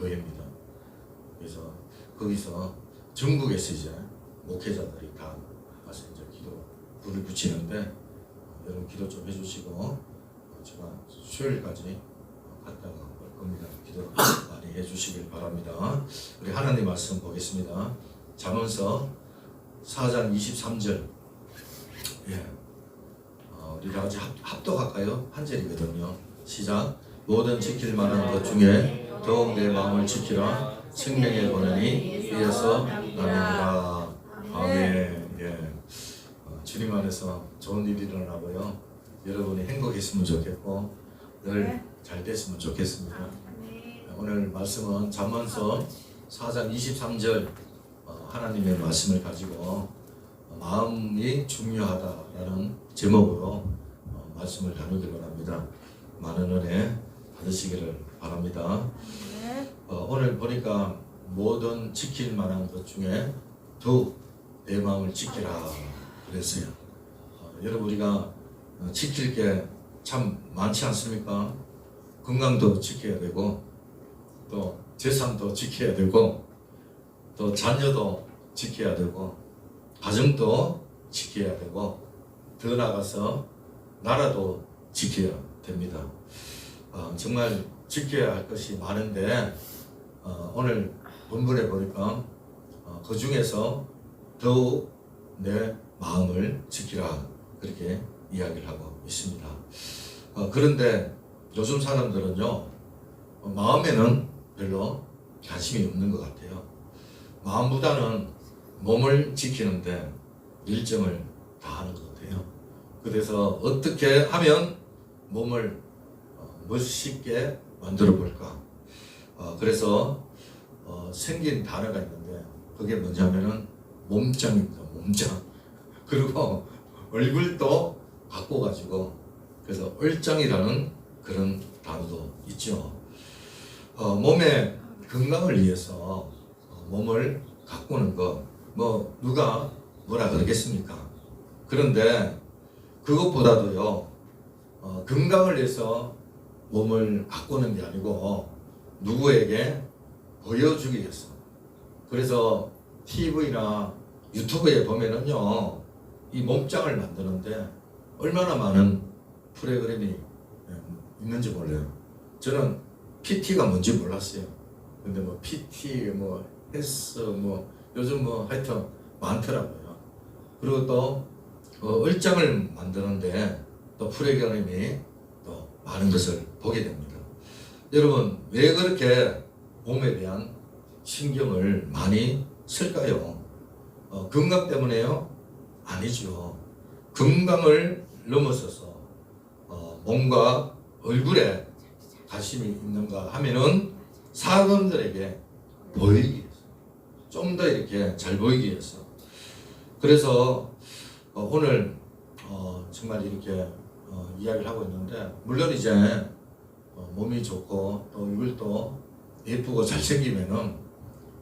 교회입니다. 그래서 거기서 전국에서 이제 목회자들이 다 가서 이제 기도 불을 붙이는데 여러분 기도 좀 해주시고 제가 수요일까지 갔다가 올 겁니다. 기도 많이 해주시길 바랍니다. 우리 하나님 말씀 보겠습니다. 잠언서 4장 23절. 예. 우리 다 같이 합독할까요? 한 절이거든요. 시작. 모든 지킬 만한 것 중에 더욱 내 마음을 지키라. 생명의 권한이 이어서 나누리라. 아멘. 예. 주님 안에서 좋은 일이 일어나고요. 여러분이 행복했으면 좋겠고 늘 잘 됐으면 좋겠습니다. 오늘 말씀은 잠언서 4장 23절 하나님의 말씀을 가지고 마음이 중요하다라는 제목으로 말씀을 나누기로 합니다. 많은 은혜 받으시기를 바랍니다. 오늘 보니까 모든 지킬 만한 것 중에 더욱 내 마음을 지키라 그랬어요. 여러분 우리가 지킬 게 참 많지 않습니까? 건강도 지켜야 되고 또 재산도 지켜야 되고 또 자녀도 지켜야 되고 가정도 지켜야 되고 더 나아가서 나라도 지켜야 됩니다. 정말 지켜야 할 것이 많은데 오늘 본문에 보니까 그 중에서 더욱 내 마음을 지키라 그렇게 이야기를 하고 있습니다. 그런데 요즘 사람들은요 마음에는 별로 관심이 없는 것 같아요. 마음보다는 몸을 지키는데 일정을 다하는 것 같아요. 그래서 어떻게 하면 몸을 멋있게 만들어 볼까. 그래서 생긴 단어가 있는데 그게 뭐냐면은 몸짱입니다. 몸짱. 그리고 얼굴도 바꿔가지고 그래서 얼짱이라는 그런 단어도 있죠. 몸의 건강을 위해서 몸을 가꾸는 거 뭐 누가 뭐라 그러겠습니까? 그런데 그것보다도요 건강을 위해서 몸을 가꾸는 게 아니고 누구에게 보여주기 위해서. 그래서 TV나 유튜브에 보면은요 이 몸짱을 만드는데 얼마나 많은 프로그램이 있는지 몰라요. 저는 PT가 뭔지 몰랐어요. 근데 뭐 PT 뭐 헬스 뭐 요즘 뭐 하여튼 많더라고요. 그리고 또 얼짱을 만드는데 또 프로그램이 또 많은 것을 보게 됩니다. 여러분 왜 그렇게 몸에 대한 신경을 많이 쓸까요? 건강 때문에요? 아니죠. 건강을 넘어서서 몸과 얼굴에 관심이 있는가 하면은 사람들에게 보이기 위해서, 좀 더 이렇게 잘 보이기 위해서. 그래서 오늘 정말 이렇게 이야기를 하고 있는데 물론 이제 몸이 좋고 또 얼굴도 예쁘고 잘생기면은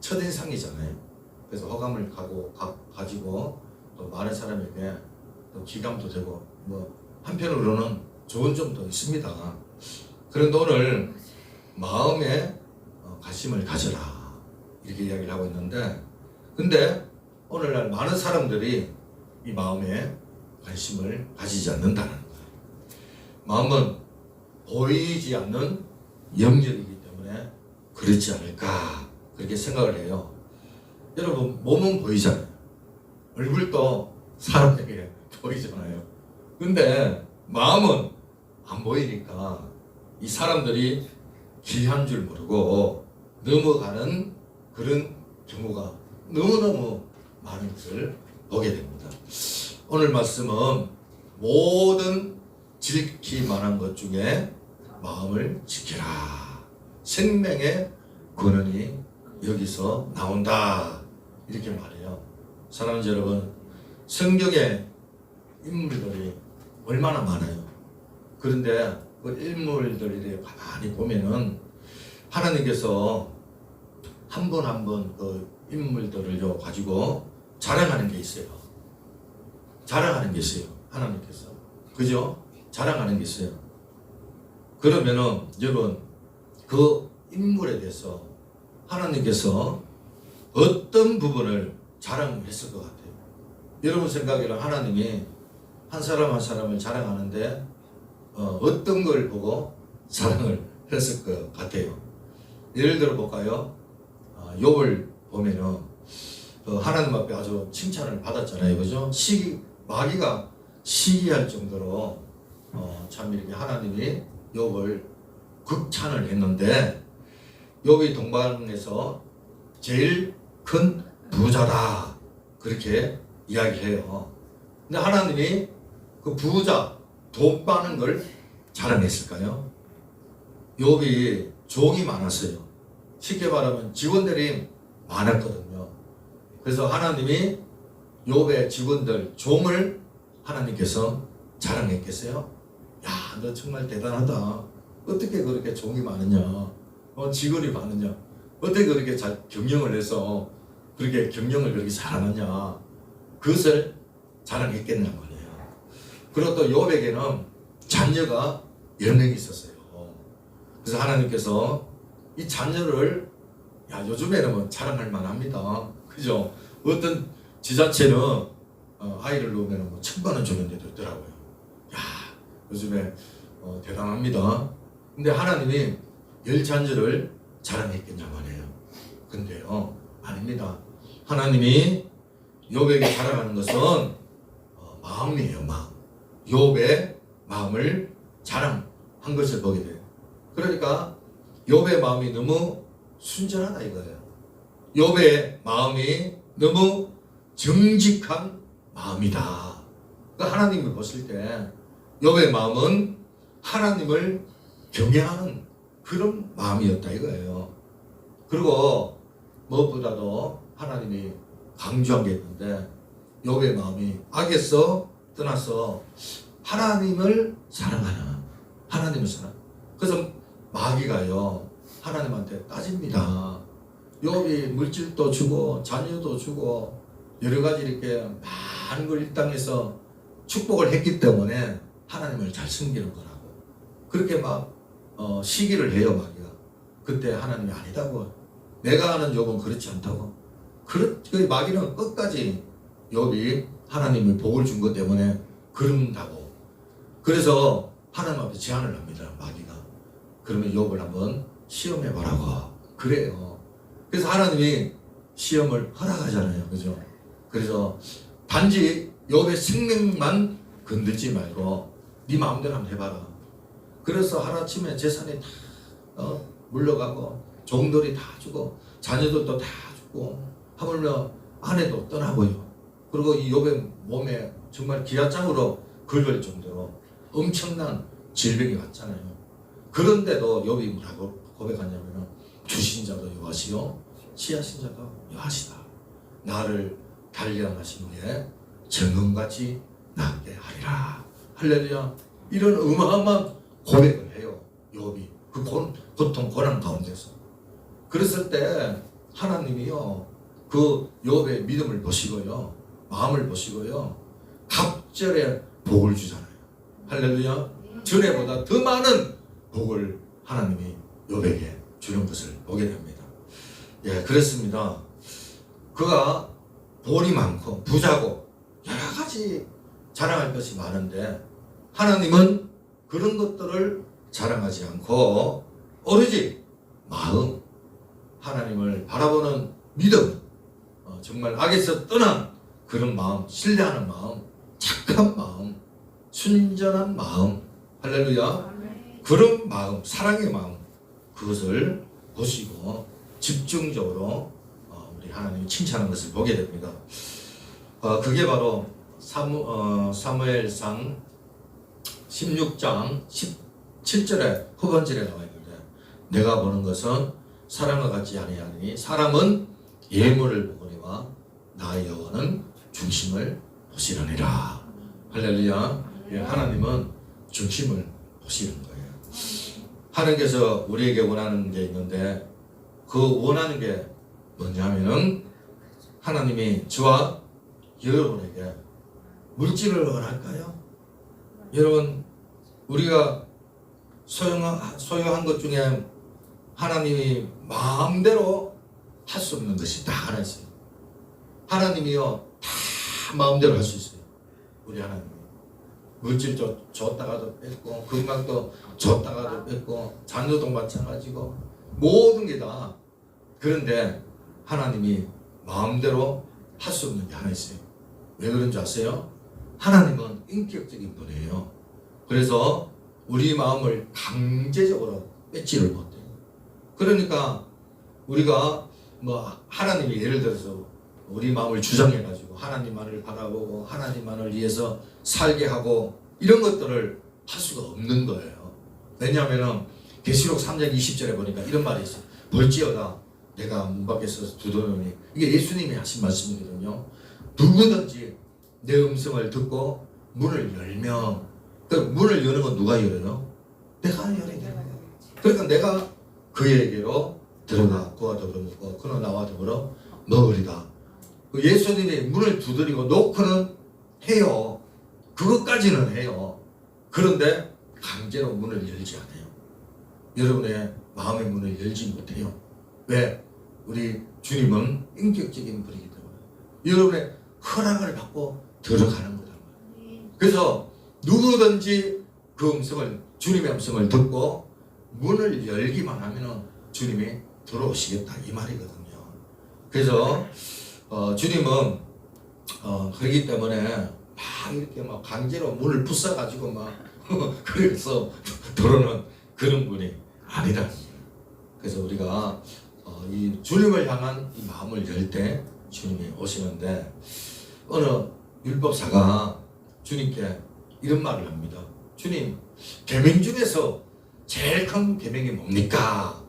첫인상이잖아요. 그래서 호감을 가지고 또 많은 사람에게 또 기감도 되고 뭐 한편으로는 좋은 점도 있습니다. 그런데 오늘 마음에 관심을 가져라 이렇게 이야기를 하고 있는데 근데 오늘날 많은 사람들이 이 마음에 관심을 가지지 않는다는 거예요. 마음은 보이지 않는 영역이기 때문에 그렇지 않을까 그렇게 생각을 해요. 여러분 몸은 보이잖아요. 얼굴도 사람에게 보이잖아요. 근데 마음은 안 보이니까 이 사람들이 귀한 줄 모르고 넘어가는 그런 경우가 너무너무 많은 것을 보게 됩니다. 오늘 말씀은 모든 지킬 만한 것 중에 마음을 지키라. 생명의 권한이 여기서 나온다. 이렇게 말해요. 사랑하는 여러분, 성경의 인물들이 얼마나 많아요. 그런데 그 인물들을 가만히 보면은 하나님께서 한 번 한 번 그 인물들을 가지고 자랑하는 게 있어요. 자랑하는 게 있어요. 하나님께서. 그죠? 자랑하는 게 있어요. 그러면은 여러분 그 인물에 대해서 하나님께서 어떤 부분을 자랑했을 것 같아요? 여러분 생각에는 하나님이 한 사람 한 사람을 자랑하는데 어떤 걸 보고 자랑을 했을 것 같아요? 예를 들어 볼까요? 욥을 보면은 하나님 앞에 아주 칭찬을 받았잖아요, 그죠? 마귀가 시기할 정도로 참 이렇게 하나님이 욥을 극찬을 했는데, 욥이 동방에서 제일 큰 부자다 그렇게 이야기해요. 근데 하나님이 그 부자 돈 많은 걸 자랑했을까요? 욥이 종이 많았어요. 쉽게 말하면 직원들이 많았거든요. 그래서 하나님이 욥의 직원들 종을 하나님께서 자랑했겠어요? 야, 너 정말 대단하다. 어떻게 그렇게 종이 많으냐? 직원이 많으냐? 어떻게 그렇게 잘 경영을 해서 그렇게 경영을 그렇게 잘하느냐? 그것을 자랑했겠냐 말이에요. 그리고 또 욥에게는 자녀가 10명이 있었어요. 그래서 하나님께서 이 자녀를 요즘에는 뭐 자랑할 만합니다. 그죠? 어떤 지자체는 아이를 놓으면 뭐 1,000만 원 주는 데도 있더라고요. 야, 요즘에 대단합니다. 근데 하나님이 10자녀를 자랑했겠냐 말이에요. 근데요, 아닙니다. 하나님이 욥에게 자랑하는 것은 마음이에요, 마음. 욥의 마음을 자랑한 것을 보게 돼요. 그러니까 욥의 마음이 너무 순전하다 이거예요. 욥의 마음이 너무 정직한 마음이다. 그러니까 하나님을 보실 때 욥의 마음은 하나님을 경외하는 그런 마음이었다 이거예요. 그리고 무엇보다도 하나님이 강조한 게 있는데, 욥의 마음이 악에서 떠나서 하나님을 사랑하는, 하나님을 사랑. 그래서 마귀가요 하나님한테 따집니다. 욥이 물질도 주고 자녀도 주고 여러 가지 이렇게 많은 걸 이 땅에서 축복을 했기 때문에 하나님을 잘 섬기는 거라고 그렇게 막 시기를 해요, 마귀가. 그때 하나님이 아니다고, 내가 아는 욥은 그렇지 않다고. 그 마귀는 끝까지 욥이 하나님을 복을 준 것 때문에 그런다고. 그래서 하나님 앞에 제안을 합니다, 마귀가. 그러면 욥을 한번 시험해 보라고. 그래요. 그래서 하나님이 시험을 허락하잖아요, 그죠? 그래서 단지 욥의 생명만 건들지 말고 네 마음대로 한번 해봐라. 그래서 하루아침에 재산이 다 물러가고 종들이 다 주고 자녀들도 다 죽고 하물며 아내도 떠나고요. 그리고 이 욥의 몸에 정말 기아장으로 긁을 정도로 엄청난 질병이 왔잖아요. 그런데도 욥이 뭐라고 고백하냐면, 주신 자도 여호와시요 취하신 자도 여호와시다. 나를 단련하신 후에 정금같이 낫게 하리라. 할렐루야. 이런 어마어마한 고백을 해요, 욥이. 그 고통 고난 가운데서. 그랬을 때 하나님이요 그 욥의 믿음을 보시고요, 마음을 보시고요, 갑절에 복을 주잖아요. 할렐루야. 전에보다 더 많은 복을 하나님이 욥에게 주는 것을 보게 됩니다. 예, 그렇습니다. 그가 돈이 많고 부자고 여러 가지 자랑할 것이 많은데, 하나님은 그런 것들을 자랑하지 않고 오로지 마음, 하나님을 바라보는 믿음, 정말 악에서 떠난 그런 마음, 신뢰하는 마음, 착한 마음, 순전한 마음, 할렐루야. 그런 마음, 사랑의 마음, 그것을 보시고 집중적으로 우리 하나님이 칭찬하는 것을 보게 됩니다. 그게 바로 사무엘상 16장 17절에 후반절에 나와 있는데, 내가 보는 것은 사람과 같지 아니하니 사람은 예물을 보거니와 나 여호와는 중심을 보시려니라. 할렐루야. 예, 하나님은 중심을 보시는 거예요. 하나님께서 우리에게 원하는 게 있는데, 그 원하는 게 뭐냐면은 하나님이 저와 여러분에게 물질을 원할까요? 여러분, 우리가 소유한 것 중에 하나님이 마음대로 할 수 없는 것이 다 하나 있어요. 하나님이요 다 마음대로 할 수 있어요. 우리 하나님 물질도 줬다가도 뺏고 건강도 줬다가도 뺏고 자녀도 마찬가지고 모든 게 다. 그런데 하나님이 마음대로 할 수 없는 게 하나 있어요. 왜 그런 줄 아세요? 하나님은 인격적인 분이에요. 그래서 우리 마음을 강제적으로 뺏지를 못해요. 그러니까 우리가 뭐 하나님이 예를 들어서 우리 마음을 주장해가지고 하나님만을 바라보고 하나님만을 위해서 살게 하고 이런 것들을 할 수가 없는 거예요. 왜냐하면 계시록 3장 20절에 보니까 이런 말이 있어요. 볼지어다 내가 문 밖에서 두드리니, 이게 예수님이 하신 말씀이거든요. 누구든지 내 음성을 듣고 문을 열면, 그 문을 여는 건 누가 열어요? 내가 열어야 돼요. 그러니까 내가 그에게로 들어가 그와 더불어 먹고 그는 나와 더불어 먹으리다. 예수님이 문을 두드리고 놓고는 해요. 그것까지는 해요. 그런데 강제로 문을 열지 않아요. 여러분의 마음의 문을 열지 못해요. 왜? 우리 주님은 인격적인 분이기 때문에 여러분의 허락을 받고 들어가는 거다. 그래서 누구든지 그 음성을, 주님의 음성을 듣고 문을 열기만 하면 주님이 들어오시겠다 이 말이거든요. 그래서 주님은 그렇기 때문에 막 이렇게 막 강제로 문을 부숴가지고 막 그래서 들어오는 그런 분이 아니라. 그래서 우리가 이 주님을 향한 이 마음을 열 때 주님이 오시는데, 어느 율법사가 주님께 이런 말을 합니다. 주님, 계명 중에서 제일 큰 계명이 뭡니까?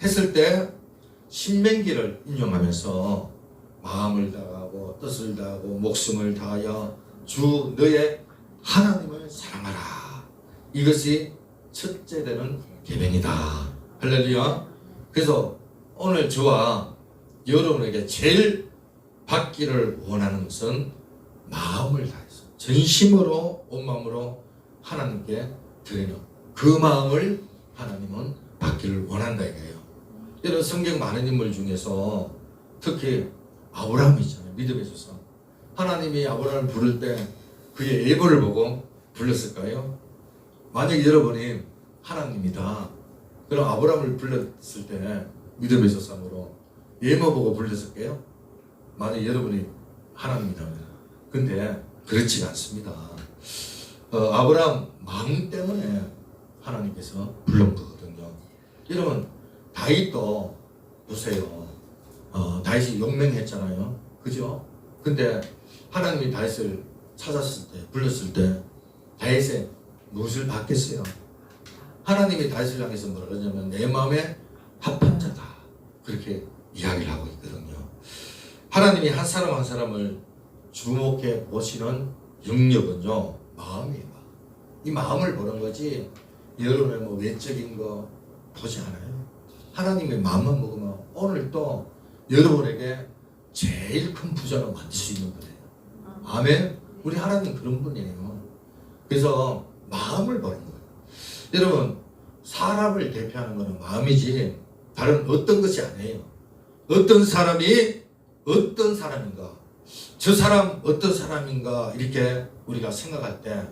했을 때 신명기를 인용하면서 마음을 다하고 뜻을 다하고 목숨을 다하여 주 너의 하나님을 사랑하라. 이것이 첫째 되는 계명이다. 할렐루야. 그래서 오늘 저와 여러분에게 제일 받기를 원하는 것은 마음을 다해서 전심으로 온 마음으로 하나님께 드리는 그 마음을 하나님은 받기를 원한다 이거예요. 여러분 성경 많은 인물 중에서 특히 아브라함이 있잖아요. 믿음의 조상. 하나님이 아브라함을 부를 때 그의 예보를 보고 불렀을까요? 만약 여러분이 하나님이다, 그럼 아브라함을 불렀을 때 믿음의 조상으로 예보 보고 불렀을까요? 만약 여러분이 하나님이다면. 근데 그렇지 않습니다. 아브라함 마음 때문에 하나님께서 불른 거거든요. 여러분 다윗도 보세요. 다윗이 용맹했잖아요. 그죠? 근데 하나님이 다윗을 찾았을 때, 불렀을 때 다윗의 무엇을 받겠어요? 하나님이 다윗을 향해서 뭐라 그러냐면 내 마음에 합한 자다, 그렇게 이야기를 하고 있거든요. 하나님이 한 사람 한 사람을 주목해 보시는 영역은요, 마음이에요. 이 마음을 보는 거지 여러분의 뭐 외적인 거 보지 않아요. 하나님의 마음만 먹으면 오늘 또 여러분에게 제일 큰 부자로 만들 수 있는 분이에요. 아멘. 우리 하나님 그런 분이에요. 그래서 마음을 보는 거예요. 여러분 사람을 대표하는 것은 마음이지 다른 어떤 것이 아니에요. 어떤 사람이 어떤 사람인가, 저 사람 어떤 사람인가 이렇게 우리가 생각할 때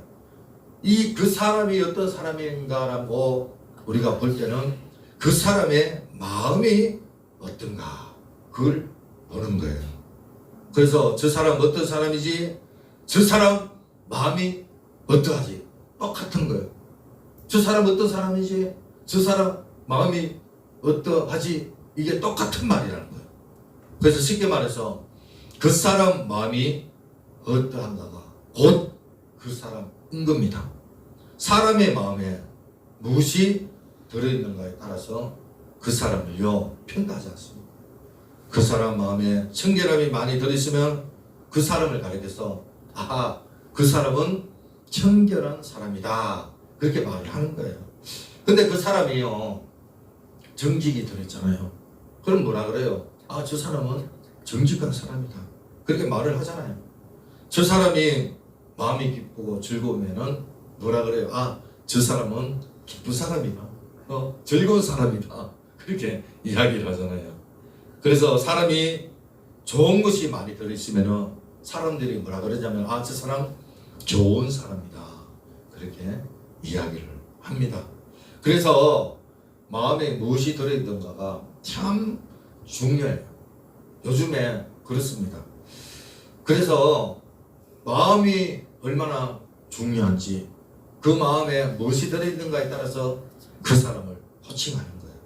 이 그 사람이 어떤 사람인가라고 우리가 볼 때는 그 사람의 마음이 어떤가 그걸 보는 거예요. 그래서 저 사람 어떤 사람이지, 저 사람 마음이 어떠하지, 똑같은 거예요. 저 사람 어떤 사람이지, 저 사람 마음이 어떠하지, 이게 똑같은 말이라는 거예요. 그래서 쉽게 말해서 그 사람 마음이 어떠한가가 곧 그 사람인 겁니다. 사람의 마음에 무엇이 들어있는가에 따라서 그 사람을요 평가하지 않습니다. 그 사람 마음에 청결함이 많이 들어있으면 그 사람을 가리켜서 아하, 그 사람은 청결한 사람이다, 그렇게 말을 하는 거예요. 근데 그 사람이요 정직이 들어있잖아요. 그럼 뭐라 그래요? 아, 저 사람은 정직한 사람이다, 그렇게 말을 하잖아요. 저 사람이 마음이 기쁘고 즐거우면은 뭐라 그래요? 아, 저 사람은 기쁜 사람이다, 즐거운 사람이다, 그렇게 이야기를 하잖아요. 그래서 사람이 좋은 것이 많이 들어있으면 사람들이 뭐라 그러냐면 아, 저 사람 좋은 사람이다, 그렇게 이야기를 합니다. 그래서 마음에 무엇이 들어있던가가 참 중요해요. 요즘에 그렇습니다. 그래서 마음이 얼마나 중요한지, 그 마음에 무엇이 들어있는가에 따라서 그 사람을 호칭하는 거예요.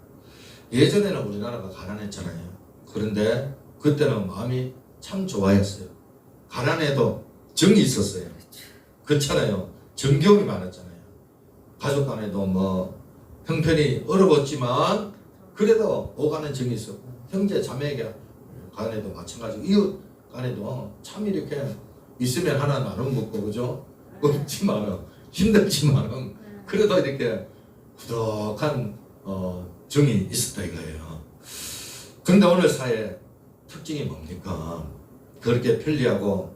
예전에는 우리나라가 가난했잖아요. 그런데 그때는 마음이 참 좋아했어요. 가난해도 정이 있었어요. 그렇잖아요. 정겨움이 많았잖아요. 가족 간에도 뭐 형편이 어려웠지만 그래도 오가는 정이 있었고, 형제 자매에게 간에도 마찬가지고, 이웃 간에도 참 이렇게 있으면 하나 나눠 먹고, 그죠? 없지만은 힘들지만은 그래도 이렇게 부덕한 정이 있었다 이거예요. 그런데 오늘 사회 특징이 뭡니까? 그렇게 편리하고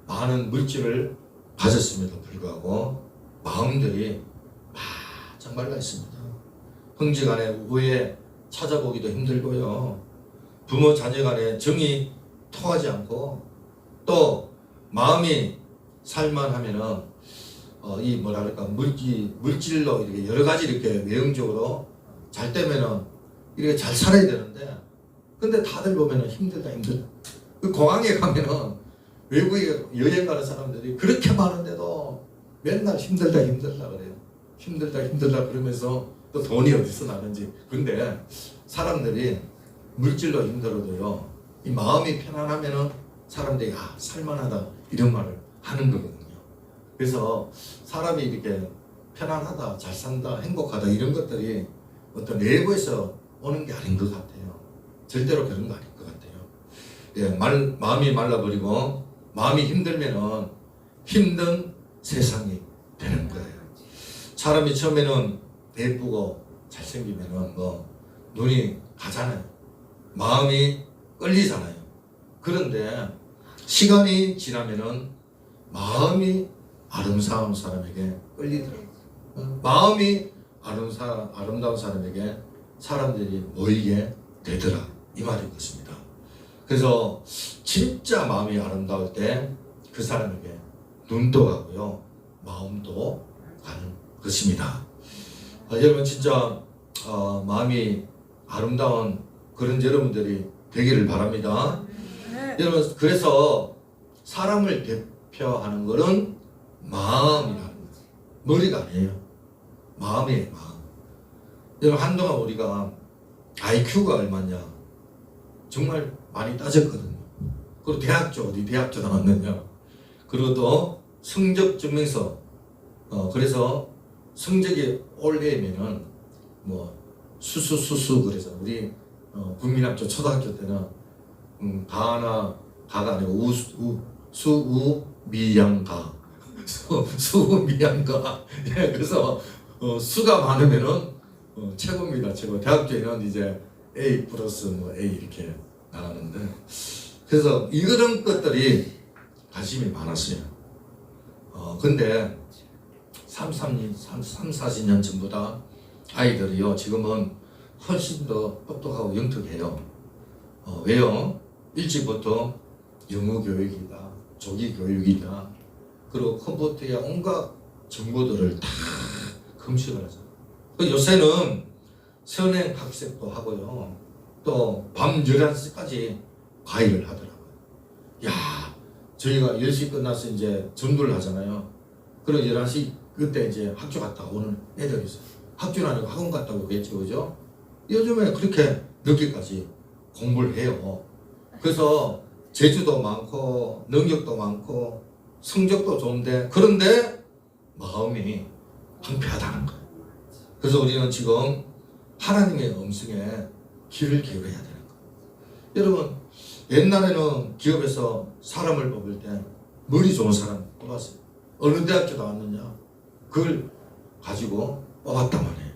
많은 물질을 가졌음에도 불구하고 마음들이 바짝 말라 있습니다. 형제 간의 우애 찾아보기도 힘들고요. 부모 자녀 간의 정이 통하지 않고, 또 마음이 살만하면은 이 뭐라 그럴까, 물질로 이렇게 여러 가지 이렇게 외형적으로 잘 되면은 이렇게 잘 살아야 되는데, 근데 다들 보면은 힘들다. 그 공항에 가면은 외국에 여행 가는 사람들이 그렇게 많은데도 맨날 힘들다 그래요. 힘들다 그러면서 또 돈이 어디서 나는지. 근데 사람들이 물질로 힘들어도요, 이 마음이 편안하면은 사람들이 아, 살만하다 이런 말을 하는 거거든요. 그래서 사람이 이렇게 편안하다, 잘 산다, 행복하다 이런 것들이 어떤 내부에서 오는 게 아닌 것 같아요. 절대로 그런 거 아닌 것 같아요. 예, 마음이 말라버리고 마음이 힘들면은 힘든 세상이 되는 거예요. 사람이 처음에는 예쁘고 잘생기면은 뭐 눈이 가잖아요. 마음이 끌리잖아요. 그런데 시간이 지나면은 마음이 아름다운 사람에게 끌리더라고요. 마음이 아름다운 사람에게 사람들이 모이게 되더라, 이 말인 것입니다. 그래서 진짜 마음이 아름다울 때 그 사람에게 눈도 가고요, 마음도 가는 것입니다. 여러분 진짜 마음이 아름다운 그런 여러분들이 되기를 바랍니다. 여러분, 그래서 사람을 대표하는 것은 마음이라는 거예요. 머리가 아니에요. 마음이에요, 마음. 여러분, 한동안 우리가 IQ가 얼마냐 정말 많이 따졌거든요. 그리고 어디 대학교 나왔느냐, 그리고 또 성적 증명서, 그래서 성적이 올해면은 뭐 수수 그래서 우리 국민학교 초등학교 때는 가가 아니고 수우미양가 수우미양가. 예, 그래서 수가 많으면은 최고입니다, 최고. 대학교에는 이제 A 플러스 뭐 A 이렇게 나가는데, 그래서 이런 것들이 관심이 많았어요. 근데 40년 전보다 아이들이요, 지금은 훨씬 더 똑똑하고 영특해요. 왜요? 일찍부터 영어 교육이다, 조기 교육이다, 그리고 컴퓨터에 온갖 정보들을 다 검색을 하죠. 요새는 선행 학습도 하고요, 또 밤 11시까지 과외를 하더라고요. 야, 저희가 10시 끝나서 이제 전도를 하잖아요. 그리고 11시 그때 이제 학교 갔다 오는 애들이 있어요. 학교는 아니고 학원 갔다 오겠죠, 그죠? 요즘에 그렇게 늦게까지 공부를 해요. 그래서 재주도 많고 능력도 많고 성적도 좋은데, 그런데 마음이 황폐하다는 거예요. 그래서 우리는 지금 하나님의 음성에 귀를 기울여야 되는 거예요. 여러분, 옛날에는 기업에서 사람을 뽑을 때 머리 좋은 사람 뽑았어요. 어느 대학교 나왔느냐, 그걸 가지고 뽑았단 말이에요.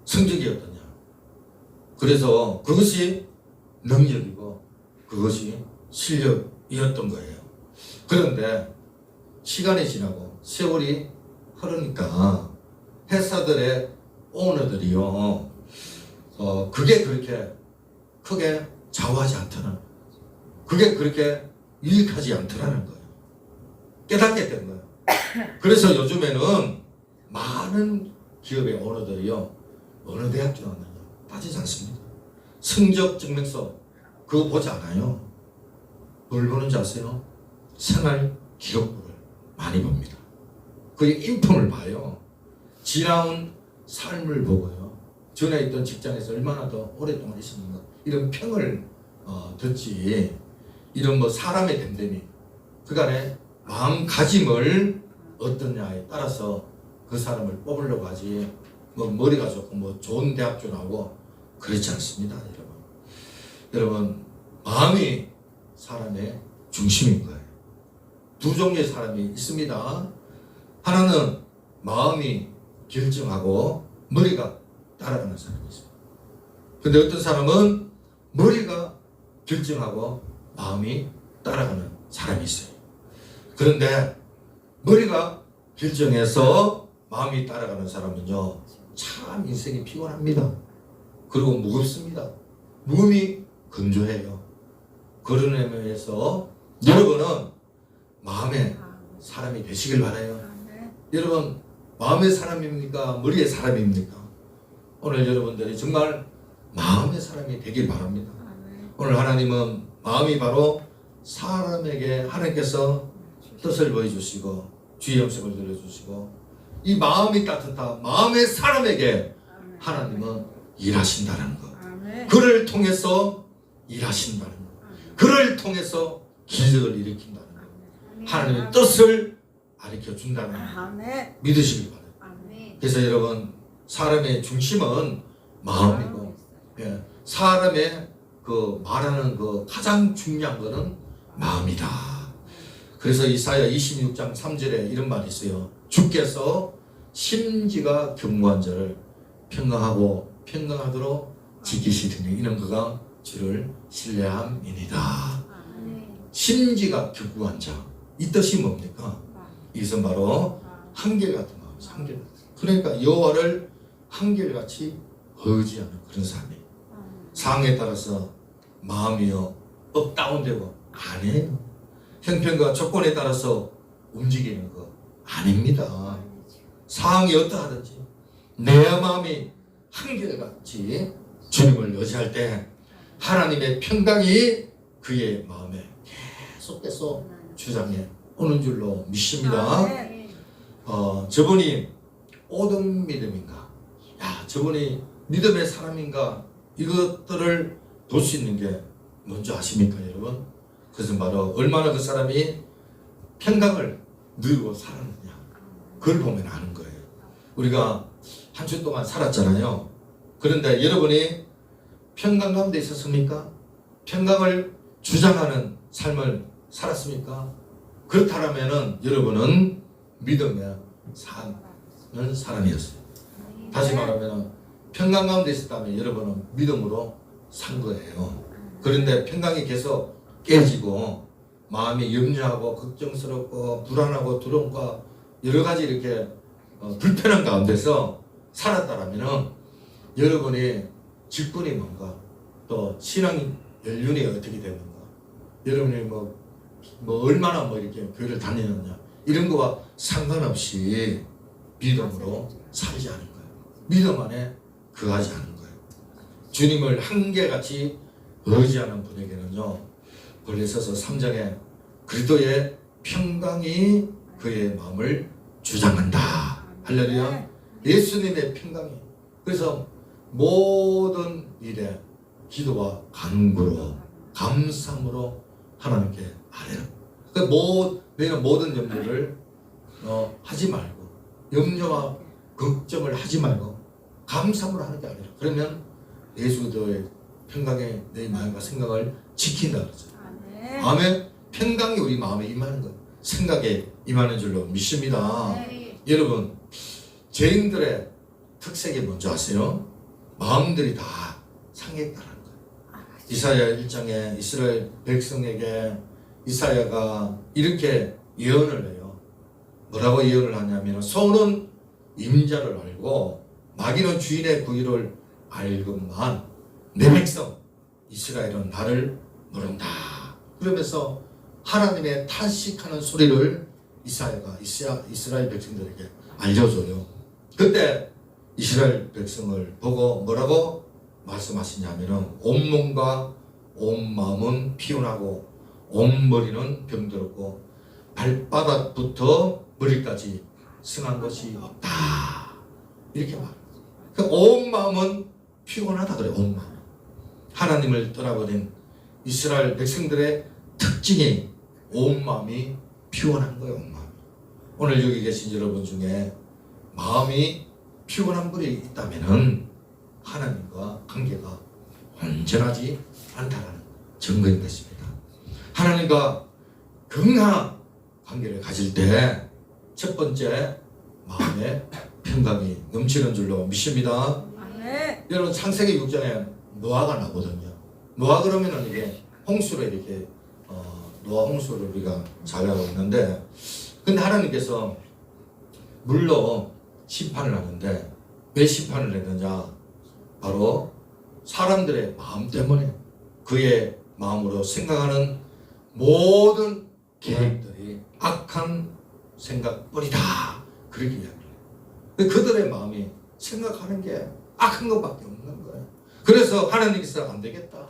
성적이 어떠냐. 그래서 그것이 능력이고 그것이 실력이었던 거예요. 그런데 시간이 지나고 세월이 흐르니까 회사들의 오너들이요, 그게 그렇게 크게 좌우하지 않더라는 거예요. 그게 그렇게 유익하지 않더라는 거예요. 깨닫게 된 거예요. 그래서 요즘에는 많은 기업의 오너들이요, 어느 대학교 나왔느냐 따지지 않습니다. 성적 증명서 그거 보지 않아요. 뭘 보는지 아세요? 생활 기록부를 많이 봅니다. 그 인품을 봐요. 지나온 삶을 보고요. 전에 있던 직장에서 얼마나 더 오랫동안 있었는가 이런 평을 듣지. 이런 뭐 사람의 됨됨이 그간의 마음가짐을 어떠냐에 따라서 그 사람을 뽑으려고 하지. 뭐 머리가 좋고 뭐 좋은 대학교 나오고 그렇지 않습니다, 여러분. 여러분, 마음이 사람의 중심인 거예요. 두 종류의 사람이 있습니다. 하나는 마음이 결정하고 머리가 따라가는 사람이 있습니다. 근데 어떤 사람은 머리가 결정하고 마음이 따라가는 사람이 있어요. 그런데 머리가 결정해서 마음이 따라가는 사람은요, 참 인생이 피곤합니다. 그리고 무겁습니다. 몸이 건조해요. 그런 의미에서 여러분은 마음의 사람이 되시길 바라요. 여러분, 마음의 사람입니까? 머리의 사람입니까? 오늘 여러분들이 정말 마음의 사람이 되길 바랍니다. 오늘 하나님은 마음이 바로 사람에게 하나님께서 뜻을 보여주시고 주의 영성을 들려주시고 이 마음이 따뜻한 마음의 사람에게 하나님은 일하신다는 것. 그를 통해서 일하신다는 것. 그를 통해서 기적을 일으킨다는 것. 하나님의 뜻을 가르쳐 준다는 것. 믿으시길 바랍니다. 그래서 여러분, 사람의 중심은 마음이고, 사람의 그 말하는 그 가장 중요한 것은 마음이다. 그래서 이사야 26장 3절에 이런 말이 있어요. 주께서 심지가 견고한 자를 평강하도록 지키시더니 이는 그가 주를 신뢰함이니라. 심지가 견고한 자, 이 뜻이 뭡니까? 이것은 바로 한결같은 마음이죠. 한결같은. 그러니까 여호와를 한결같이 의지하는 그런 삶이에요. 상황에 따라서 마음이요 업다운되고 아니에요. 형편과 조건에 따라서 움직이는 거 아닙니다. 상황이 어떠하든지 내 마음이 한결같이 주님을 의지할 때 하나님의 평강이 그의 마음에 계속해서 주장해 오는 줄로 믿습니다. 저분이 오던 믿음인가? 야, 저분이 믿음의 사람인가? 이것들을 볼 수 있는 게 뭔지 아십니까, 여러분? 그것은 바로 얼마나 그 사람이 평강을 누리고 살았느냐. 그걸 보면 아는 거예요. 우리가 한 주 동안 살았잖아요. 그런데 여러분이 평강 가운데 있었습니까? 평강을 주장하는 삶을 살았습니까? 그렇다면 여러분은 믿음에 사는 사람이었어요. 다시 말하면 평강 가운데 있었다면 여러분은 믿음으로 산 거예요. 그런데 평강이 계속 깨지고 마음이 염려하고 걱정스럽고 불안하고 두려움과 여러 가지 이렇게 불편한 가운데서 살았다라면 여러분의 직분이 뭔가 또 신앙 연륜이 어떻게 되는가 여러분이 뭐 얼마나 이렇게 교회를 다니느냐 이런 거와 상관없이 믿음으로 살지 않은 거예요. 믿음 안에 거하지 않은 거예요. 주님을 한결같이 의지하는 분에게는요, 골로새서 3장에 그리스도의 평강이 그의 마음을 주장한다. 할렐루야. 예수님의 평강이. 그래서 모든 일에 기도와 간구로 감사함으로 하나님께 아뢰라. 내가 모든 염려를 하지 말고 염려와 걱정을 하지 말고 감사함으로 하는 게 아니라 그러면 예수도의 평강에 내 마음과 생각을 지킨다 그러죠. 아멘. 평강이 우리 마음에 임하는 것, 생각에 임하는 줄로 믿습니다. 여러분, 죄인들의 특색이 뭔지 아세요? 마음들이 다 상했다는 거예요. 이사야 1장에 이스라엘 백성에게 이사야가 이렇게 예언을 해요. 뭐라고 예언을 하냐면 소는 임자를 알고 마귀는 주인의 구의를 알건만 내 백성 이스라엘은 나를 모른다. 그러면서 하나님의 탄식하는 소리를 이스라엘 백성들에게 알려줘요. 그때 이스라엘 백성을 보고 뭐라고 말씀하시냐면은 온 몸과 온 마음은 피곤하고 온 머리는 병들었고 발바닥부터 머리까지 승한 것이 없다. 이렇게 말해요. 온 마음은 피곤하다 그래요. 온 마음. 하나님을 떠나버린 이스라엘 백성들의 특징이 온 마음이 피곤한 거예요. 온 마음. 오늘 여기 계신 여러분 중에 마음이 피곤한 분이 있다면은 하나님과 관계가 온전하지 않다는 증거인 것입니다. 하나님과 건강한 관계를 가질 때 첫 번째 마음의 평강이 넘치는 줄로 믿습니다. 네. 여러분 창세기 6장에 노아가 나거든요. 노아 그러면은 이게 홍수로 이렇게 노아 홍수를 우리가 잘 알고 있는데, 근데 하나님께서 물로 심판을 하는데 왜 심판을 했느냐? 바로 사람들의 마음 때문에 그의 마음으로 생각하는 모든 계획들이 악한 생각뿐이다. 그렇게 이야기해요. 그들의 마음이 생각하는 게 악한 것밖에 없는 거예요. 그래서 하나님께서 안 되겠다.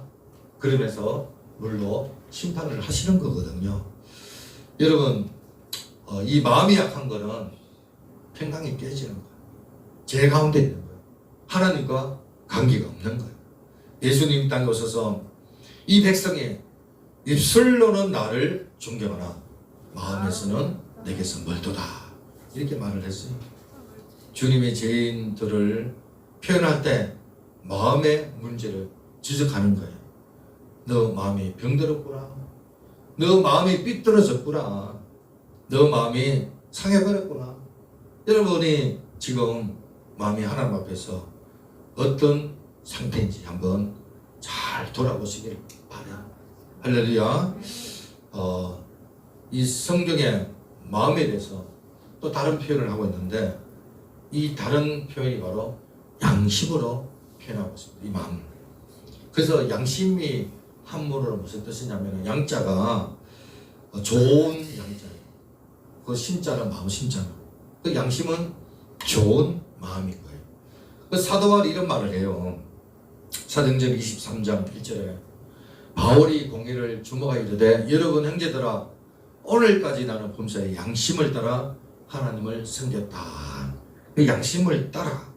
그러면서 물로 심판을 하시는 거거든요. 여러분, 이 마음이 약한 거는 평강이 깨지는 거예요. 죄 가운데 있는 거예요. 하나님과 관계가 없는 거예요. 예수님 땅에 오셔서 이 백성이 입술로는 나를 존경하나 마음에서는 내게서 멀도다. 이렇게 말을 했어요. 주님이 죄인들을 표현할 때 마음의 문제를 지적하는 거예요. 너 마음이 병들었구나. 너 마음이 삐뚤어졌구나. 너 마음이 상해버렸구나. 여러분이 지금 마음이 하나님 앞에서 어떤 상태인지 한번 잘 돌아보시길 바라요. 할렐루야. 이 성경에 마음에 대해서 또 다른 표현을 하고 있는데, 이 다른 표현이 바로 양심으로 표현하고 있습니다. 이 마음. 그래서 양심이 한문으로 무슨 뜻이냐면 양자가 좋은 양자예요. 그 심자는 마음 심자는. 그 양심은 좋은 마음인 거예요. 그 사도 바울이 이런 말을 해요. 사도행전 23장 1절에 바울이 공의를 주목하여 이르되 여러분 형제들아 오늘까지 나는 범사에 양심을 따라 하나님을 섬겼다. 그 양심을 따라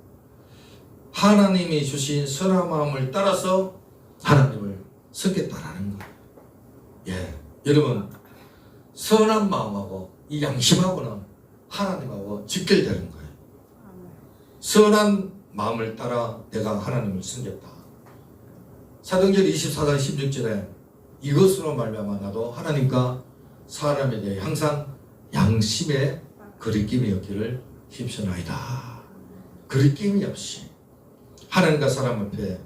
하나님이 주신 선한 마음을 따라서 하나님을 섬겼다라는 거예요. 예, 여러분 선한 마음하고 이 양심하고는 하나님하고 직결되는 거예요. 선한 마음을 따라 내가 하나님을 섬겼다. 사도행전 24장 16절에 이것으로 말미암아 나도 하나님과 사람에 대해 항상 양심의 거리낌이 없기를 힘쓰나이다. 거리낌이 없이 하나님과 사람 앞에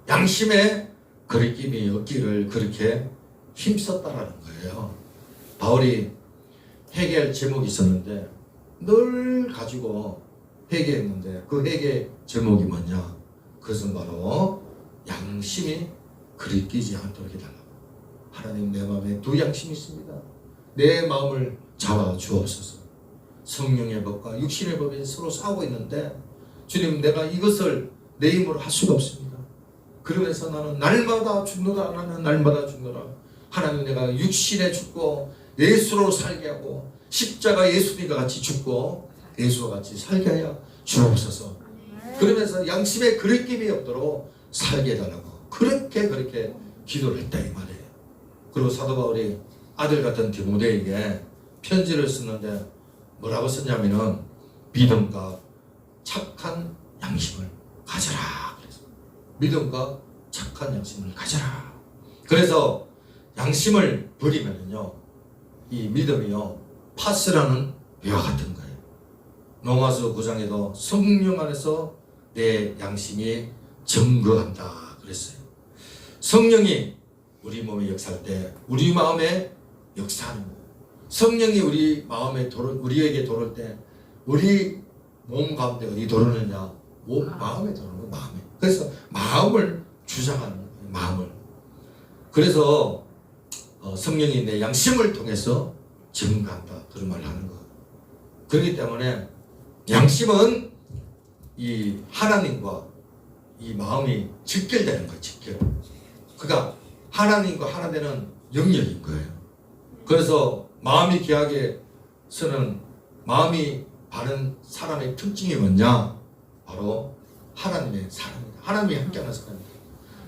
양심의 거리낌이 없기를 그렇게 힘썼다라는 거예요. 바울이 회개할 제목이 있었는데 늘 가지고 회개했는데 그 회개 제목이 뭐냐? 그것은 바로 양심이 거리끼지 않도록 해달라고. 하나님 내 마음에 두 양심이 있습니다. 내 마음을 잡아 주옵소서. 성령의 법과 육신의 법이 서로 싸우고 있는데 주님 내가 이것을 내 힘으로 할 수가 없습니다. 그러면서 나는 날마다 죽노라. 나는 날마다 죽노라. 하나님 내가 육신에 죽고 예수로 살게 하고 십자가 예수님과 같이 죽고 예수와 같이 살게 하여 주옵소서. 그러면서 양심의 거리낌이 없도록 살게 해달라고 그렇게 기도를 했다 이 말이에요. 그리고 사도 바울이 아들 같은 디모데에게 편지를 썼는데 뭐라고 썼냐면은 믿음과 착한 양심을 가져라. 그래서 믿음과 착한 양심을 가져라. 그래서 양심을 버리면은요 이 믿음이요 파스라는 배와 같은 거예요. 로마서 9장에도 성령 안에서 내 양심이 증거한다 그랬어요. 성령이 우리 몸에 역사할 때 우리 마음에 역사하는 거예요. 성령이 우리 마음에 우리에게 돌을 때 우리 몸 가운데 어디 도르느냐? 마음에 도는 거예요. 마음에. 그래서 마음을 주장하는 거예요. 마음을. 그래서 성령이 내 양심을 통해서 증거한다 그런 말을 하는 거예요. 그렇기 때문에 양심은 이 하나님과 이 마음이 직결되는 거예요. 직결. 그러니까 하나님과 하나 되는 영역인 거예요. 그래서 마음이 귀하게 서는 마음이 바른 사람의 특징이 뭐냐? 바로 하나님의 사람입니다. 하나님이 함께하는 사람입니다.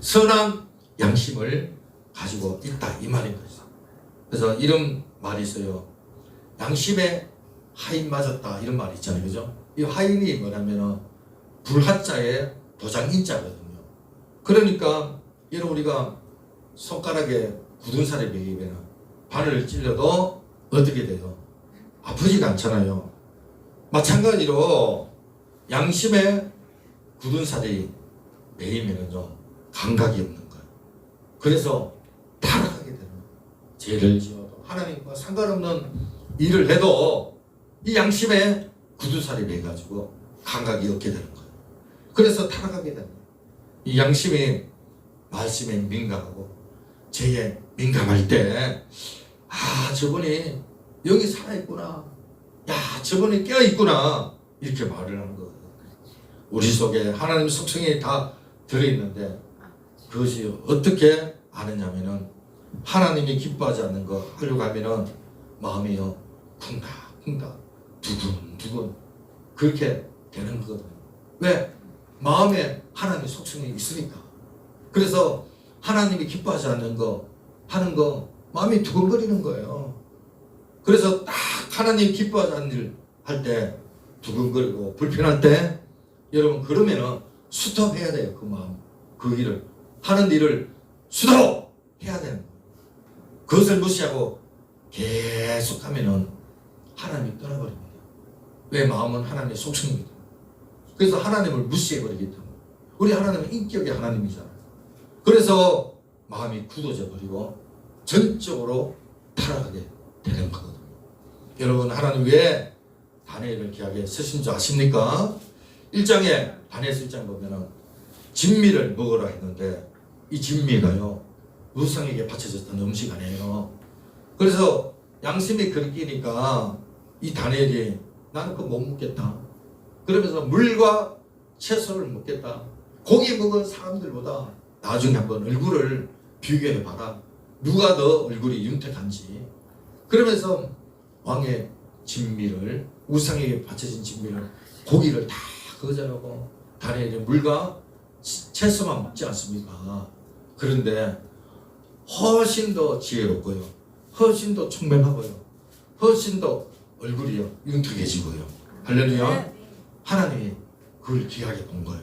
선한 양심을 가지고 있다 이 말인 거죠. 그래서 이런 말이 있어요. 양심에 하인 맞았다 이런 말이 있잖아요. 그죠? 이 하인이 뭐냐면은 불하자에 도장인자거든요. 그러니까 여러분 우리가 손가락에 굳은 살이 배기면 바늘을 찔러도 어떻게 돼요? 아프지가 않잖아요. 마찬가지로 양심에 굳은 살이 매이면은요 감각이 없는 거예요. 그래서 타락하게 되는 거예요. 죄를 지어도 하나님과 상관없는 일을 해도 이 양심에 굳은 살이 매가지고 감각이 없게 되는 거예요. 그래서 타락하게 되는 거예요. 이 양심이 말씀에 민감하고 죄에 민감할 때 저분이 여기 살아있구나. 저분이 깨어있구나. 이렇게 말을 하는 거예요. 우리 속에 하나님 속성이 다 들어있는데 그것이 어떻게 아느냐면은 하나님이 기뻐하지 않는 거 하려고 하면은 마음이요 쿵닥쿵닥 두근두근 그렇게 되는 거거든요. 왜? 마음에 하나님의 속성이 있으니까. 그래서 하나님이 기뻐하지 않는 거 하는 거 마음이 두근거리는 거예요. 그래서 딱 하나님 기뻐하지 않는 일 할 때 두근거리고 불편할 때 여러분 그러면은 스톱해야 돼요. 그 마음 그 일을 하는 일을 스톱 해야 되는 거예요. 그것을 무시하고 계속 하면은 하나님이 떠나버립니다. 왜? 마음은 하나님의 속성입니다. 그래서 하나님을 무시해버리기 때문에 우리 하나님은 인격의 하나님이잖아요. 그래서 마음이 굳어져 버리고 전적으로 타락하게 되는 거거든요. 여러분 하나님 왜 다니엘을 귀하게 쓰신 줄 아십니까? 1장에 다니엘 1장 보면은 진미를 먹으라 했는데 이 진미가요 우상에게 바쳐졌던 음식 아니에요. 그래서 양심이 그리끼니까 이 다니엘이 나는 그거 못 먹겠다. 그러면서 물과 채소를 먹겠다. 고기 먹은 사람들보다 나중에 한번 얼굴을 비교해 봐라. 누가 더 얼굴이 윤택한지. 그러면서 왕의 진미를 우상에게 바쳐진 진미를 고기를 다 거절하고 다니엘이 물과 채소만 먹지 않습니까? 그런데 훨씬 더 지혜롭고요. 훨씬 더 총명하고요. 훨씬 더 얼굴이요 윤택해지고요. 할렐루야. 하나님이 그걸 귀하게 본 거예요.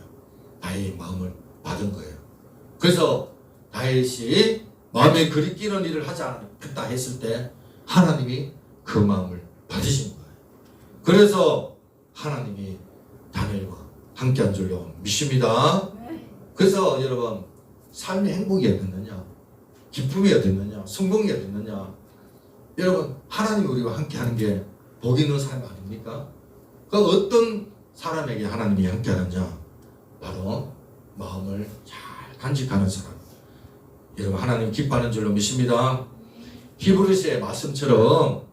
나의 마음을 받은 거예요. 그래서 다윗이 마음에 그리끼는 일을 하지 않겠다 했을 때 하나님이 그 마음을 받으신 거예요. 그래서 하나님이 다니엘과 함께한 줄로 믿습니다. 그래서 여러분 삶의 행복이 어딨느냐, 기쁨이 어딨느냐, 성공이 어딨느냐. 여러분 하나님이 우리와 함께하는 게 복 있는 삶 아닙니까? 그 어떤 사람에게 하나님이 함께하느냐, 바로 마음을 잘 간직하는 사람. 여러분 하나님 기뻐하는 줄로 믿습니다. 히브리서의 말씀처럼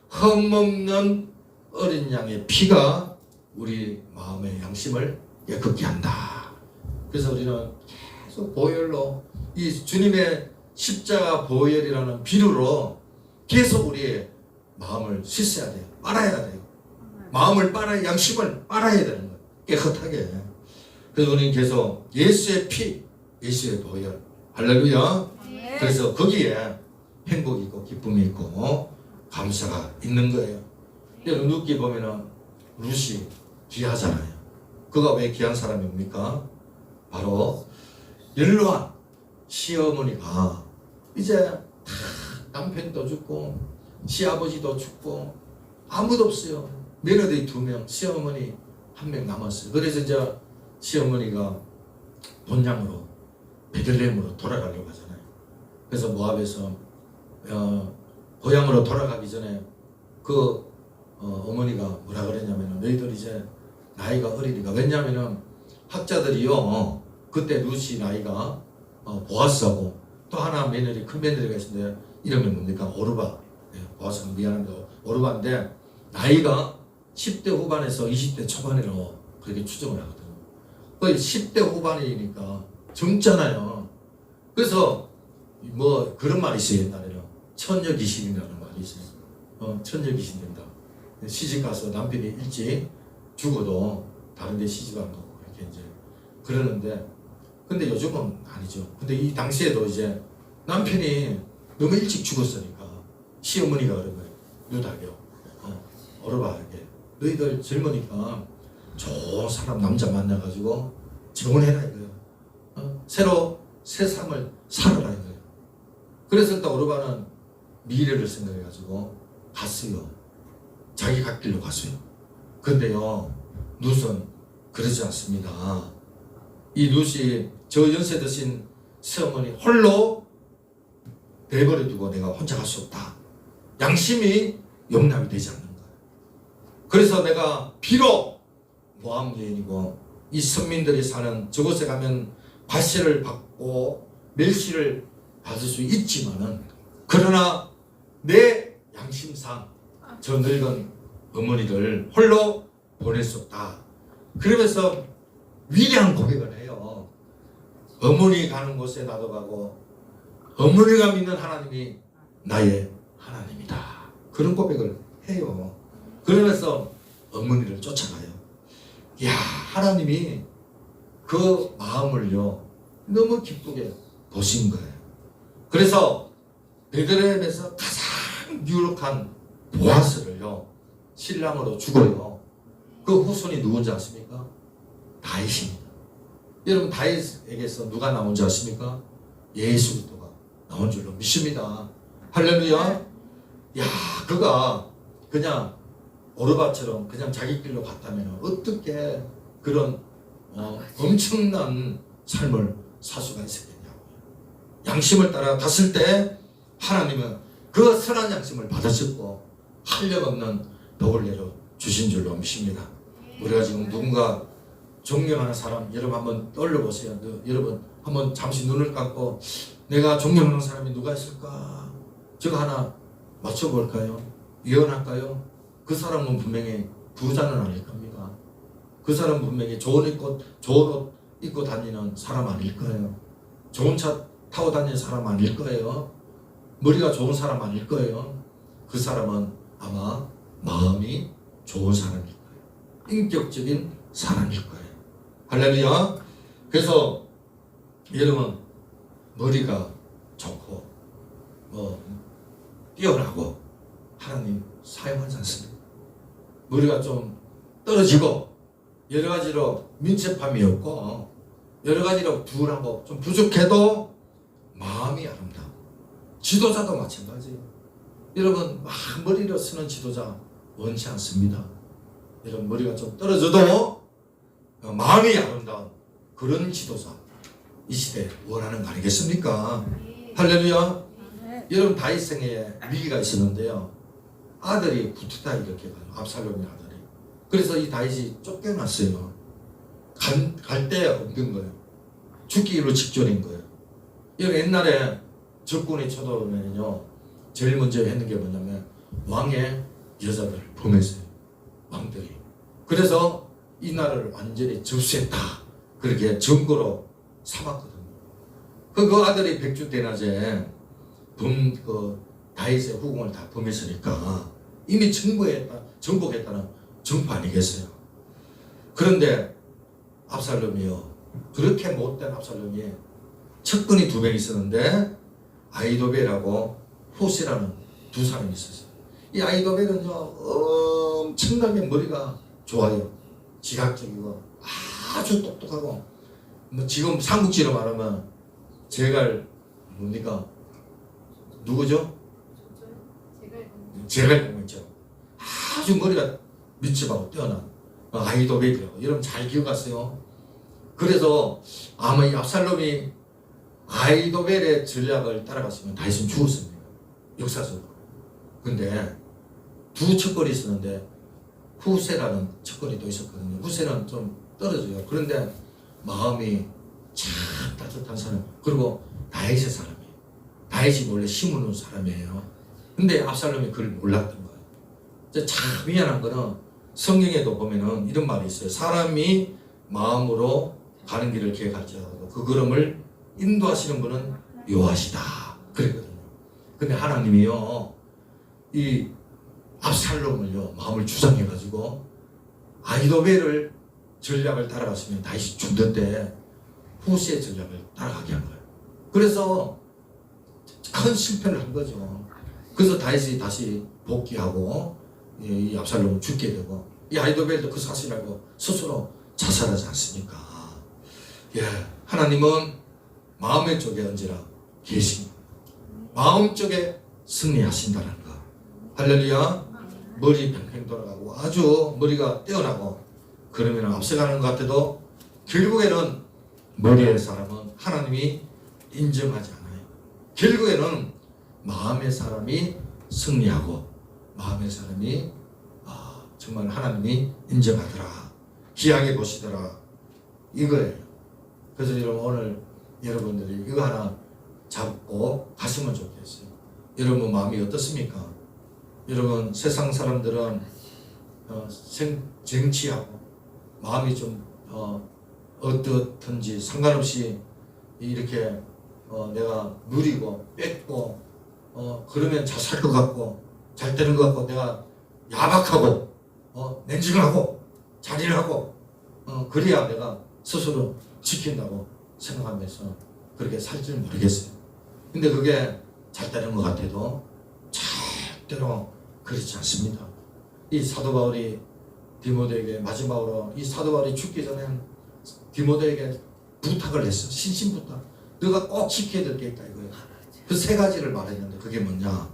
흠없는 어린 양의 피가 우리 마음의 양심을 예쁘게 한다. 그래서 우리는 계속 보혈로 이 주님의 십자가 보혈이라는 비누로 계속 우리의 마음을 씻어야 돼요. 빨아야 돼요. 마음을 빨아야, 양심을 빨아야 되는 거예요. 깨끗하게. 그래서 우리는 계속 예수의 피, 예수의 보혈. 할렐루야. 그래서 거기에 행복이 있고 기쁨이 있고 감사가 있는 거예요. 여러분 룻기 보면은 룻이 귀하잖아요. 그가 왜 귀한 사람입니까? 바로 연로한 시어머니가 이제 남편도 죽고 시아버지도 죽고 아무도 없어요. 며느리 2명, 시어머니 1명 남았어요. 그래서 이제 시어머니가 본향으로 베들레헴으로 돌아가려고 하잖아요. 그래서 모압에서 고향으로 돌아가기 전에 그 어머니가 뭐라 그랬냐면 너희들 이제 나이가 어리니까. 왜냐면은 학자들이요 그때 루시 나이가 보아스하고 또 하나 며느리, 큰 며느리가 있는데 이름이 뭡니까? 오르바. 보아서 미안한데 오르바인데 나이가 10대 후반에서 20대 초반으로 그렇게 추정을 하거든요. 거의 10대 후반이니까 젊잖아요. 그래서 뭐 그런 말이 있어요. 옛날에는 처녀 귀신이라는 말이 있어요. 처녀 귀신 된다. 시집 가서 남편이 일찍 죽어도 다른 데 시집 안 가고 이렇게 이제 그러는데, 근데 요즘은 아니죠. 근데 이 당시에도 이제 남편이 너무 일찍 죽었으니까 시어머니가 그런 거예요. 유다교 오르바에게 너희들 젊으니까 좋은 사람 남자 만나가지고 정혼해라 이거예요. 새로 새 삶을 살아라 이거예요. 그래서 일단 오르바는 미래를 생각해가지고 갔어요. 자기 갈 길로 갔어요. 근데요 룻은 그러지 않습니다. 이 룻이 저 연세 드신 새어머니 홀로 내버려 두고 내가 혼자 갈 수 없다. 양심이 용납이 되지 않는 거예요. 그래서 내가 비록 모함 여인이고 이 선민들이 사는 저곳에 가면 과시를 받고 멸시를 받을 수 있지만은, 그러나 내 양심상 저 늙은 어머니를 홀로 보낼 수 없다. 그러면서 위대한 고백을 해요. 어머니 가는 곳에 나도 가고 어머니가 믿는 하나님이 나의 하나님이다. 그런 고백을 해요. 그러면서 어머니를 쫓아가요. 이야, 하나님이 그 마음을요 너무 기쁘게 보신 거예요. 그래서 베들레헴에서 가장 유력한 보아스를요 신랑으로 주고요. 그 후손이 누군지 아십니까? 다윗입니다. 여러분 다윗에게서 누가 나온 줄 아십니까? 예수 그리스도가 나온 줄로 믿습니다. 할렐루야. 야, 그가 그냥 오르바처럼 그냥 자기 길로 갔다면 어떻게 그런 엄청난 삶을 살 수가 있었겠냐고요. 양심을 따라 갔을 때 하나님은 그 선한 양심을 받으셨고 한량없는 복을 내려 주신 줄로 믿습니다. 우리가 지금 누군가 존경하는 사람 여러분 한번 떠올려보세요. 여러분 한번 잠시 눈을 감고 내가 존경하는 사람이 누가 있을까? 저거 하나 맞춰볼까요? 예언할까요? 그 사람은 분명히 부자는 아닐 겁니다. 그 사람은 분명히 좋은 옷 입고 다니는 사람 아닐 거예요. 좋은 차 타고 다니는 사람 아닐 거예요. 머리가 좋은 사람 아닐 거예요. 그 사람은 아마 마음이 좋은 사람일 거예요. 인격적인 사람일 거예요. 할렐루야. 그래서 여러분 머리가 좋고 뛰어나고 하나님 사용하지 않습니다. 머리가 좀 떨어지고 여러 가지로 민첩함이 없고 여러 가지로 둔하고 좀 부족해도 마음이 아름다워. 지도자도 마찬가지예요. 여러분 막 머리를 쓰는 지도자 원치 않습니다. 여러분 머리가 좀 떨어져도 마음이 아름다운 그런 지도자 이 시대에 원하는 거 아니겠습니까? 할렐루야. 여러분 다윗 생에 위기가 있었는데요. 아들이 붙었다 이렇게 가요. 압살롬의 아들이. 그래서 이 다윗이 쫓겨났어요. 갈 데 없는 거예요. 죽기로 직전인 거예요. 옛날에 적군이 쳐들어오면요 제일 먼저 했는 게 뭐냐면 왕의 여자들을 범했어요. 왕들이. 그래서 이 나라를 완전히 접수했다. 그렇게 증거로 삼았거든요. 그 아들이 백주 대낮에 다윗의 후궁을 다 범했으니까 이미 정복했다는 증거 아니겠어요? 그런데 압살롬이요. 그렇게 못된 압살롬이 측근이 2명 있었는데 아히도벨하고 후시라는 2사람이 있었어요. 이 아히도벨은요 엄청나게 머리가 좋아요. 지각적이고 아주 똑똑하고 지금 삼국지로 말하면 제갈 뭡니까? 누구죠? 제갈공이죠. 아주 머리가 민첩하고 뛰어난 아히도벨이라고 여러분 잘 기억하세요. 그래서 아마 이 압살롬이 아히도벨의 전략을 따라갔으면 다윗은 죽었습니다. 역사적으로. 근데 2 척걸이 있었는데 후세라는 척걸이 또 있었거든요. 후세는 좀 떨어져요. 그런데 마음이 참 따뜻한 사람, 그리고 다윗의 사람이에요. 다윗이 원래 심으는 사람이에요. 근데 압살롬이 그걸 몰랐던 거예요. 참 미안한 거는 성경에도 보면은 이런 말이 있어요. 사람이 마음으로 가는 길을 계획할지라도 그 걸음을 인도하시는 분은 여호와시다 그랬거든요. 근데 하나님이요 이 압살롬을요 마음을 주장해가지고 아히도벨을 전략을 따라갔으면 다윗이 죽던데 후시의 전략을 따라가게 한 거예요. 그래서 큰 실패를 한 거죠. 그래서 다윗이 다시 복귀하고 이 압살롬은 죽게 되고 이 아히도벨도 그 사실을 알고 스스로 자살하지 않습니까? 예, 하나님은 마음의 쪽에 언제나 계십니다. 마음 쪽에 승리하신다는 거. 할렐루야. 머리 팽팽 돌아가고 아주 머리가 뛰어나고 그러면 앞서가는 것 같아도 결국에는 머리의 사람은 하나님이 인정하지 않아요. 결국에는 마음의 사람이 승리하고 마음의 사람이 정말 하나님이 인정하더라. 귀하게 보시더라. 이거예요. 그래서 여러분 오늘 여러분들이 이거 하나 잡고 가시면 좋겠어요. 여러분 마음이 어떻습니까? 여러분 세상 사람들은 정치하고 마음이 좀 어떻든지 상관없이 이렇게 내가 누리고 뺏고 그러면 잘 살 것 같고 잘 되는 것 같고 내가 야박하고 냉정하고 잔인하고 그래야 내가 스스로 지킨다고 생각하면서 그렇게 살지를 모르겠어요. 근데 그게 잘 되는 것 같아도 절대로 그렇지 않습니다. 이 사도 바울이 디모데에게 마지막으로 이 사도 바울이 죽기 전에 디모데에게 부탁을 했어. 신신부탁. 너가 꼭 지켜야 될 게 있다 이거예요. 그 세 가지를 말했는데 그게 뭐냐?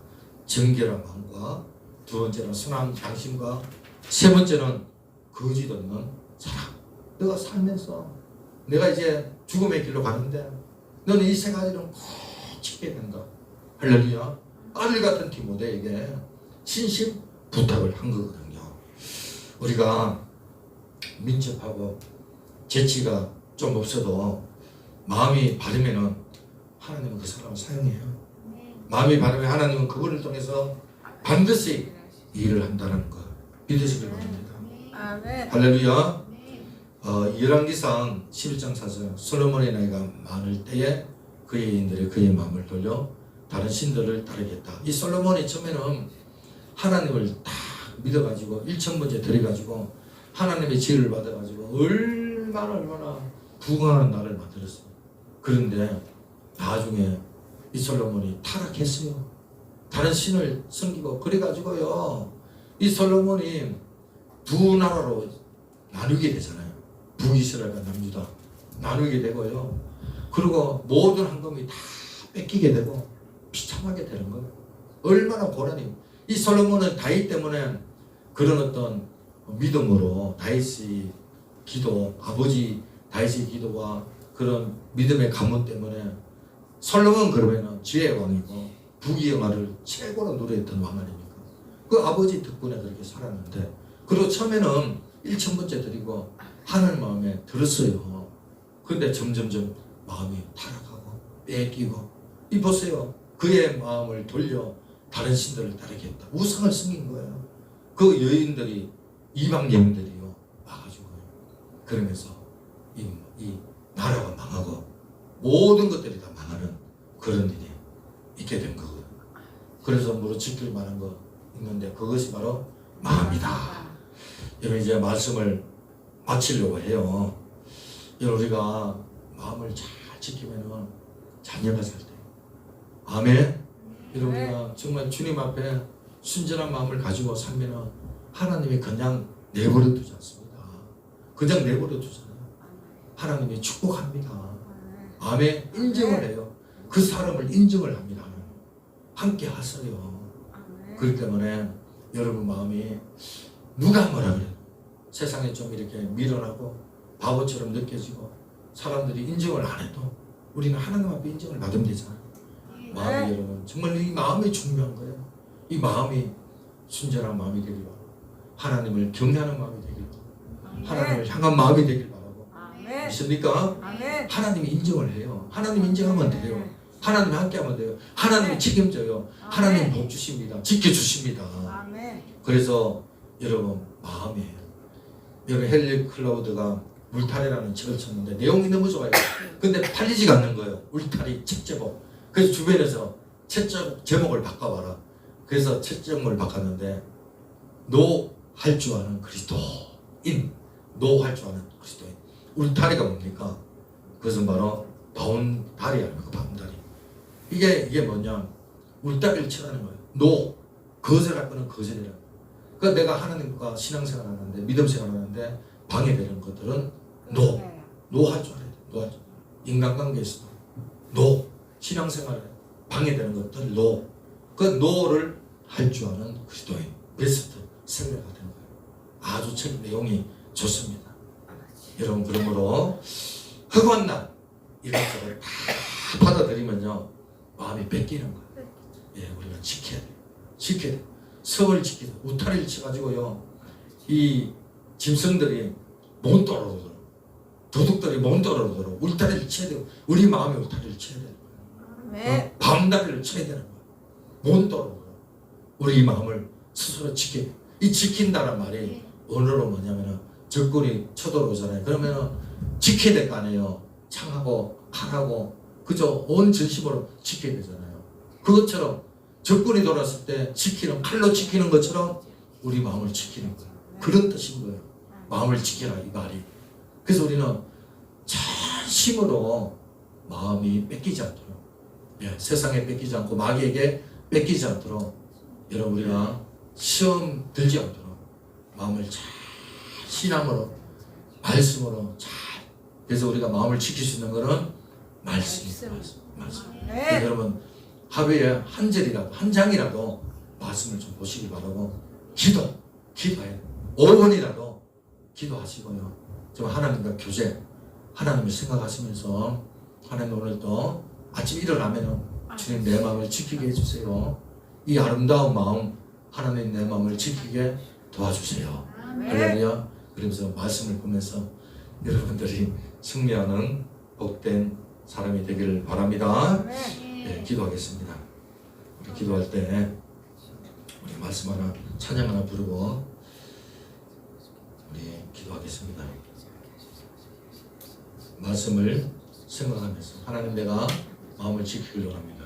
정결한 마음과 두 번째는 순한 양심과 세 번째는 거짓 없는 사랑. 너가 살면서 내가 이제 죽음의 길로 가는데 너는 이 세 가지는 꼭 지켜야 된다. 할렐루야. 아들 같은 디모데에게 신심 부탁을 한 거거든요. 우리가 민첩하고 재치가 좀 없어도 마음이 바르면은 하나님은 그 사람을 사용해요. 마음이 바르면 하나님은 그분을 통해서 반드시 일을 한다는 거 믿으시길 바랍니다. 할렐루야. 열왕기상 11장 4절 솔로몬의 나이가 많을 때에 그의 인들이 그의 마음을 돌려 다른 신들을 따르겠다. 이 솔로몬이 처음에는 하나님을 딱 믿어가지고 일천번째 드려가지고 하나님의 지혜를 받아가지고 얼마나 부강한 나를 만들었어요. 그런데 나중에 이 솔로몬이 타락했어요. 다른 신을 섬기고 그래가지고요 이 솔로몬이 두 나라로 나누게 되잖아요. 북이스라엘과 남유다 나누게 되고요. 그리고 모든 황금이 다 뺏기게 되고 비참하게 되는 거예요. 얼마나 고난이. 이 솔로몬은 다윗 때문에 그런 어떤 믿음으로 다윗의 기도, 아버지 다윗의 기도와 그런 믿음의 가문 때문에 솔로몬 그러면은 지혜의 왕이고 북의 영화를 최고로 누려했던 왕 아닙니까? 그 아버지 덕분에 그렇게 살았는데 그리고 처음에는 1000번째 드리고 하늘 마음에 들었어요. 근데 점점점 마음이 타락하고 뺏기고 이 보세요. 그의 마음을 돌려 다른 신들을 따르겠다. 우상을 섬긴 거예요. 그 여인들이 이방 여인들이요 와가지고 그러면서 이 나라가 망하고 모든 것들이 다 망하는 그런 일이 있게 된 거거든요. 그래서 무릇 지킬 만한 거 있는데 그것이 바로 마음이다. 여러분 이제 말씀을 마치려고 해요. 여러분 우리가 마음을 잘 지키면은 자녀가 잘 돼요. 아멘. 여러분 우리가 정말 주님 앞에 순전한 마음을 가지고 살면은 하나님이 그냥 내버려 두지 않습니다. 그냥 내버려 두잖아요. 하나님이 축복합니다. 아멘. 인정을 해요. 그 사람을 인정을 합니다. 함께 하세요. 그렇기 때문에 여러분 마음이 누가 뭐라 그래도 세상에 좀 이렇게 미련하고 바보처럼 느껴지고 사람들이 인정을 안 해도 우리는 하나님 앞에 인정을 받으면 되잖아요. 마음이 여러분 정말 이 마음이 중요한 거예요. 이 마음이 순전한 마음이 되길 바라고 하나님을 경외하는 마음이 되길 바라고 하나님을 향한 마음이 되길 바라고 믿습니까? 하나님이 인정을 해요. 하나님 인정하면 돼요. 하나님이 함께하면 돼요. 하나님이 책임져요. 하나님 복 주십니다. 지켜주십니다. 아멘. 그래서 여러분 마음이에요. 여러분 헨리 클라우드가 울타리라는 책을 쳤는데 내용이 너무 좋아요. 근데 팔리지가 않는 거예요. 울타리 책 제목. 그래서 주변에서 책 제목을 바꿔봐라. 그래서 책 제목을 바꿨는데 노 할 줄 아는 그리스도인. 노 할 줄 아는 그리스도인. 울타리가 뭡니까? 그것은 바로 바운다리 아닙니까? 바운다리. 이게 뭐냐? 울타리를 치라는 거예요. 노. 거절할 거는 거절이라. 그러니까 내가 하나님과 신앙생활 하는데 믿음생활 하는데 방해되는 것들은 노. 노 할 줄 알아야 돼. 노 할 줄. 인간관계에서도 노. 신앙생활에 방해되는 것들 노. 그 노를 할 줄 아는 그리스도인. 베스트 셀러가 되는 거예요. 아주 책 내용이 좋습니다. 여러분 그러므로 흑원 날 이것저것 다 받아들이면요 마음이 뺏기는 거예요. 예, 우리가 지켜야 돼요. 지켜야 돼요. 성을 지키다 울타리를 쳐가지고요 이 짐승들이 못 떨어오도록 도둑들이 못 떨어오도록 울타리를 쳐야 돼요. 우리 마음의 울타리를 쳐야 되는 거예요. 밤다리를 쳐야 되는 거예요. 못 떨어오도록 우리 마음을 스스로 지켜야 돼요. 이 지킨다란 말이 언어로 뭐냐면은 적군이 쳐들어오잖아요. 그러면은 지켜야 될 거 아니에요. 창하고 칼하고 그저 온 전심으로 지켜야 되잖아요. 그것처럼 적군이 돌았을 때 지키는 칼로 지키는 것처럼 우리 마음을 지키는 거예요. 그런 뜻인 거예요. 마음을 지켜라 이 말이. 그래서 우리는 전심으로 마음이 뺏기지 않도록 세상에 뺏기지 않고 마귀에게 뺏기지 않도록 여러분 우리가 시험 들지 않도록 마음을 잘 신앙으로 말씀으로 잘 그래서 우리가 마음을 지킬 수 있는 것은 말씀입니다. 말씀. 네. 여러분 하루에 한 절이라도 한 장이라도 말씀을 좀 보시기 바라고 기도해요. 5분이라도 기도하시고요. 좀 하나님과 교제 하나님을 생각하시면서 하나님 오늘도 아침 일어나면은 주님 내 마음을 지키게 해주세요. 이 아름다운 마음 하나님 내 마음을 지키게 도와주세요. 할렐루야. 그러면서 말씀을 보면서 여러분들이 승리하는 복된 사람이 되기를 바랍니다. 네, 기도하겠습니다. 우리 기도할 때 우리 말씀 하나 찬양 하나 부르고 우리 기도하겠습니다. 말씀을 생각하면서 하나님 내가 마음을 지키길 원합니다.